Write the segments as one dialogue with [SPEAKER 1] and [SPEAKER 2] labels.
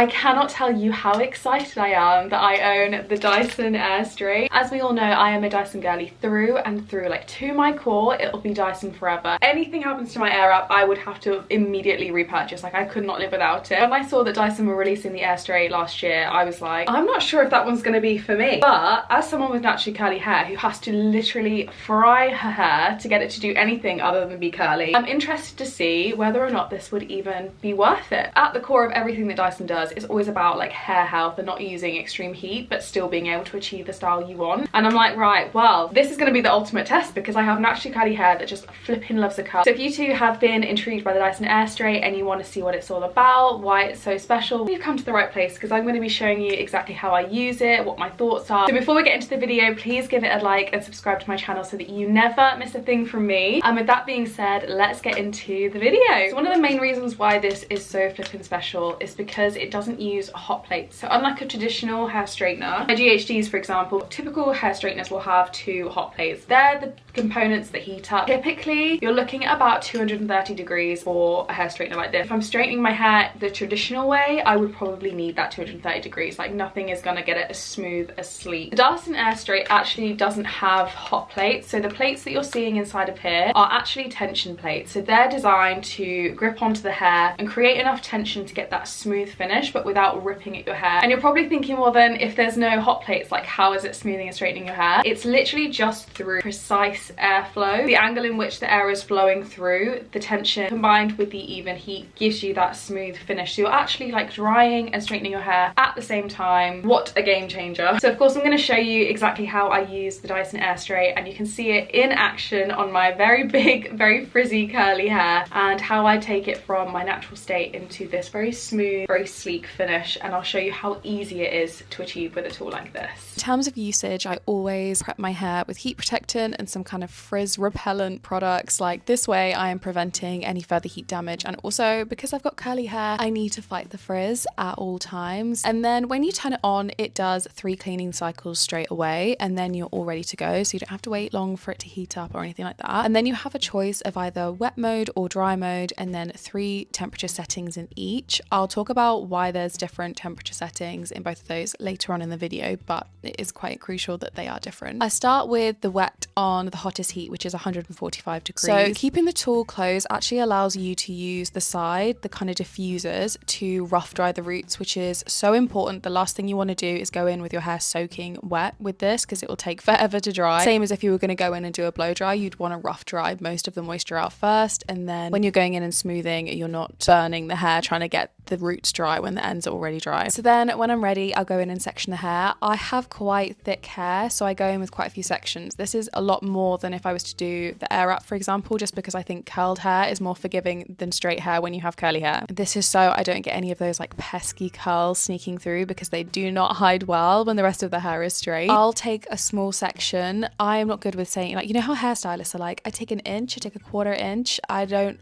[SPEAKER 1] I cannot tell you how excited I am that I own the Dyson Airstrait. As we all know, I am a Dyson girly through and through, like to my core. It'll be Dyson forever. Anything happens to my Air up, I would have to immediately repurchase. Like, I could not live without it. When I saw that Dyson were releasing the Airstrait last year, I was like, I'm not sure if that one's going to be for me. But as someone with naturally curly hair who has to literally fry her hair to get it to do anything other than be curly, I'm interested to see whether or not this would even be worth it. At the core of everything that Dyson does is always about like hair health and not using extreme heat but still being able to achieve the style you want. And I'm like, right, well, this is going to be the ultimate test because I have naturally curly hair that just flipping loves a curl. So if you two have been intrigued by the Dyson Airstrait and you want to see what it's all about, why it's so special, you've come to the right place because I'm going to be showing you exactly how I use it, what my thoughts are. So before we get into the video, please give it a like and subscribe to my channel so that you never miss a thing from me. And with that being said, let's get into the video. So one of the main reasons why this is so flipping special is because it doesn't use hot plates. So unlike a traditional hair straightener, my GHDs for example, typical hair straighteners will have two hot plates. They're the components that heat up. Typically you're looking at about 230 degrees for a hair straightener like this. If I'm straightening my hair the traditional way, I would probably need that 230 degrees. Like, nothing is gonna get it as smooth as sleek. The Dyson Airstrait actually doesn't have hot plates. So the plates that you're seeing inside of here are actually tension plates. So they're designed to grip onto the hair and create enough tension to get that smooth finish but without ripping at your hair. And you're probably thinking, well then if there's no hot plates, like how is it smoothing and straightening your hair? It's literally just through precise airflow. The angle in which the air is flowing through, the tension combined with the even heat gives you that smooth finish. So you're actually like drying and straightening your hair at the same time. What a game changer. So of course I'm going to show you exactly how I use the Dyson Airstrait and you can see it in action on my very big, very frizzy curly hair and how I take it from my natural state into this very smooth, very sleek finish, and I'll show you how easy it is to achieve with a tool like this.
[SPEAKER 2] In terms of usage, I always prep my hair with heat protectant and some kind of frizz repellent products. Like, this way I am preventing any further heat damage, and also because I've got curly hair I need to fight the frizz at all times. And then when you turn it on, it does 3 cleaning cycles straight away and then you're all ready to go, so you don't have to wait long for it to heat up or anything like that. And then you have a choice of either wet mode or dry mode and then 3 temperature settings in each. I'll talk about why there's different temperature settings in both of those later on in the video, but it is quite crucial that they are different. I start with the wet on the hottest heat, which is 145 degrees. So keeping the tool closed actually allows you to use the side, the kind of diffusers, to rough dry the roots, which is so important. The last thing you want to do is go in with your hair soaking wet with this because it will take forever to dry. Same as if you were going to go in and do a blow dry, you'd want to rough dry most of the moisture out first, and then when you're going in and smoothing, you're not burning the hair trying to get the roots dry when the ends are already dry. So then when I'm ready, I'll go in and section the hair. I have quite thick hair, so I go in with quite a few sections. This is a lot more than if I was to do the air up, for example, just because I think curled hair is more forgiving than straight hair when you have curly hair. This is so I don't get any of those like pesky curls sneaking through because they do not hide well when the rest of the hair is straight. I'll take a small section. I am not good with saying, like, you know how hairstylists are like, I take an inch, I take a quarter inch. I don't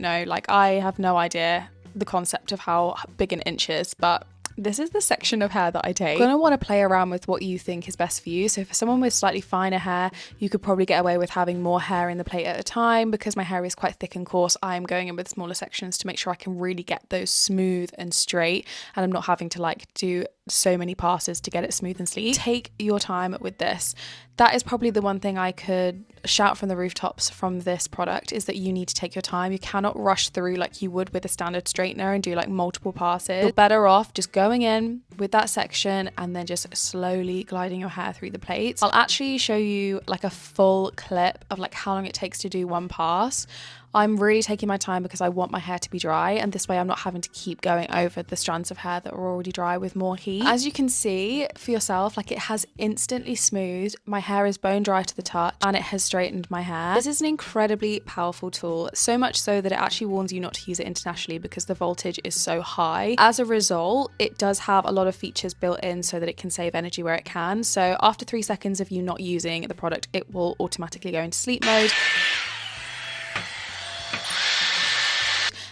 [SPEAKER 2] know, like, I have no idea the concept of how big an inch is, but this is the section of hair that I take. You're gonna want to play around with what you think is best for you. So for someone with slightly finer hair, you could probably get away with having more hair in the plate at a time. Because my hair is quite thick and coarse, I'm going in with smaller sections to make sure I can really get those smooth and straight, and I'm not having to like do so many passes to get it smooth and sleek. Take your time with this. That is probably the one thing I could shout from the rooftops from this product, is that you need to take your time. You cannot rush through like you would with a standard straightener and do like multiple passes. You're better off just going in with that section and then just slowly gliding your hair through the plates. I'll actually show you like a full clip of like how long it takes to do one pass. I'm really taking my time because I want my hair to be dry, and this way I'm not having to keep going over the strands of hair that are already dry with more heat. As you can see for yourself, like, it has instantly smoothed. My hair is bone dry to the touch and it has straightened my hair. This is an incredibly powerful tool, so much so that it actually warns you not to use it internationally because the voltage is so high. As a result, it does have a lot of features built in so that it can save energy where it can. So after 3 seconds of you not using the product, it will automatically go into sleep mode.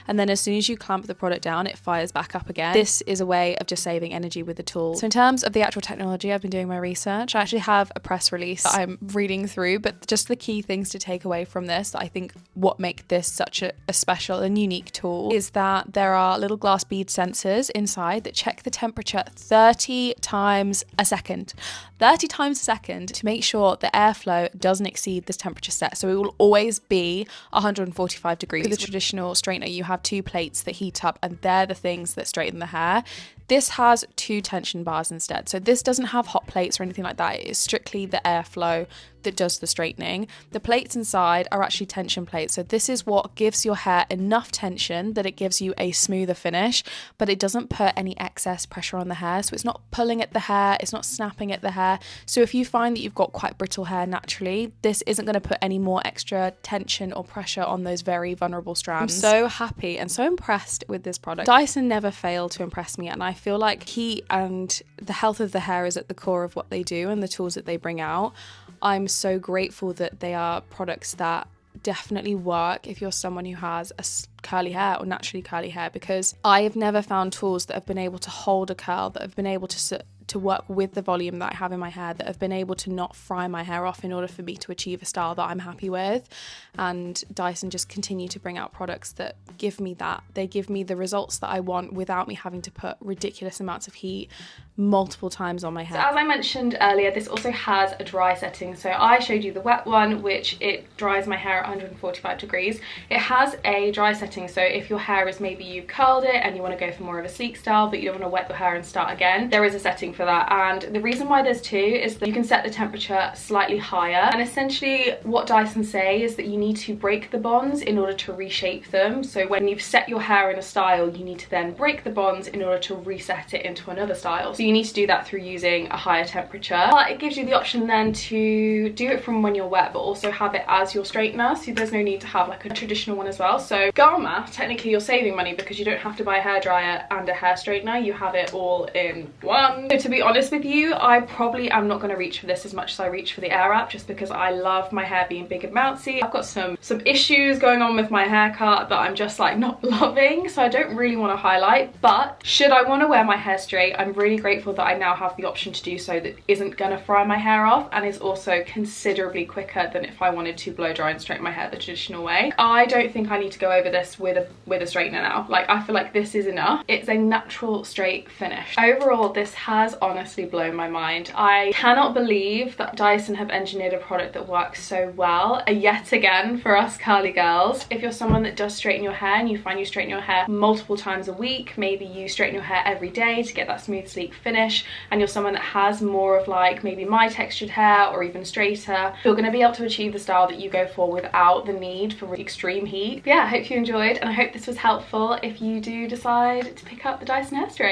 [SPEAKER 2] and then as soon as you clamp the product down, it fires back up again. This is a way of just saving energy with the tool. So in terms of the actual technology, I've been doing my research. I actually have a press release that I'm reading through, but just the key things to take away from this that I think what make this such a special and unique tool is that there are little glass bead sensors inside that check the temperature 30 times a second. 30 times a second to make sure the airflow doesn't exceed this temperature set. So it will always be 145 degrees. For the traditional straightener, you have two plates that heat up, and they're the things that straighten the hair. This has two tension bars instead. So this doesn't have hot plates or anything like that. It is strictly the airflow that does the straightening. The plates inside are actually tension plates. So this is what gives your hair enough tension that it gives you a smoother finish, but it doesn't put any excess pressure on the hair. So it's not pulling at the hair, it's not snapping at the hair. So if you find that you've got quite brittle hair naturally, this isn't going to put any more extra tension or pressure on those very vulnerable strands. I'm so happy and so impressed with this product. Dyson never fail to impress me, and I feel like heat and the health of the hair is at the core of what they do and the tools that they bring out. I'm so grateful that they are products that definitely work if you're someone who has a curly hair or naturally curly hair, because I have never found tools that have been able to hold a curl, that have been able to work with the volume that I have in my hair, that have been able to not fry my hair off in order for me to achieve a style that I'm happy with. And Dyson just continue to bring out products that give me that. They give me the results that I want without me having to put ridiculous amounts of heat multiple times on my hair.
[SPEAKER 1] So as I mentioned earlier, this also has a dry setting. So I showed you the wet one, which it dries my hair at 145 degrees. It has a dry setting, so if your hair is, maybe you curled it and you want to go for more of a sleek style but you don't want to wet your hair and start again, there is a setting for that. And the reason why there's two is that you can set the temperature slightly higher, and essentially what Dyson say is that you need to break the bonds in order to reshape them. So when you've set your hair in a style, you need to then break the bonds in order to reset it into another style. So you need to do that through using a higher temperature. But it gives you the option then to do it from when you're wet, but also have it as your straightener, so there's no need to have like a traditional one as well. So Garma, technically you're saving money because you don't have to buy a hairdryer and a hair straightener, you have it all in one. So to be honest with you, I probably am not going to reach for this as much as I reach for the Air Wrap, just because I love my hair being big and bouncy. I've got some issues going on with my haircut that I'm just like not loving, so I don't really want to highlight. But should I want to wear my hair straight, I'm really grateful that I now have the option to do so that isn't going to fry my hair off and is also considerably quicker than if I wanted to blow dry and straighten my hair the traditional way. I don't think I need to go over this with a straightener now. Like, I feel like this is enough. It's a natural straight finish. Overall, this has honestly blown my mind. I cannot believe that Dyson have engineered a product that works so well yet again for us curly girls. If you're someone that does straighten your hair and you find you straighten your hair multiple times a week, maybe you straighten your hair every day to get that smooth sleek finish, and you're someone that has more of like maybe my textured hair or even straighter, you're going to be able to achieve the style that you go for without the need for extreme heat. But yeah, I hope you enjoyed, and I hope this was helpful if you do decide to pick up the Dyson Airstrait.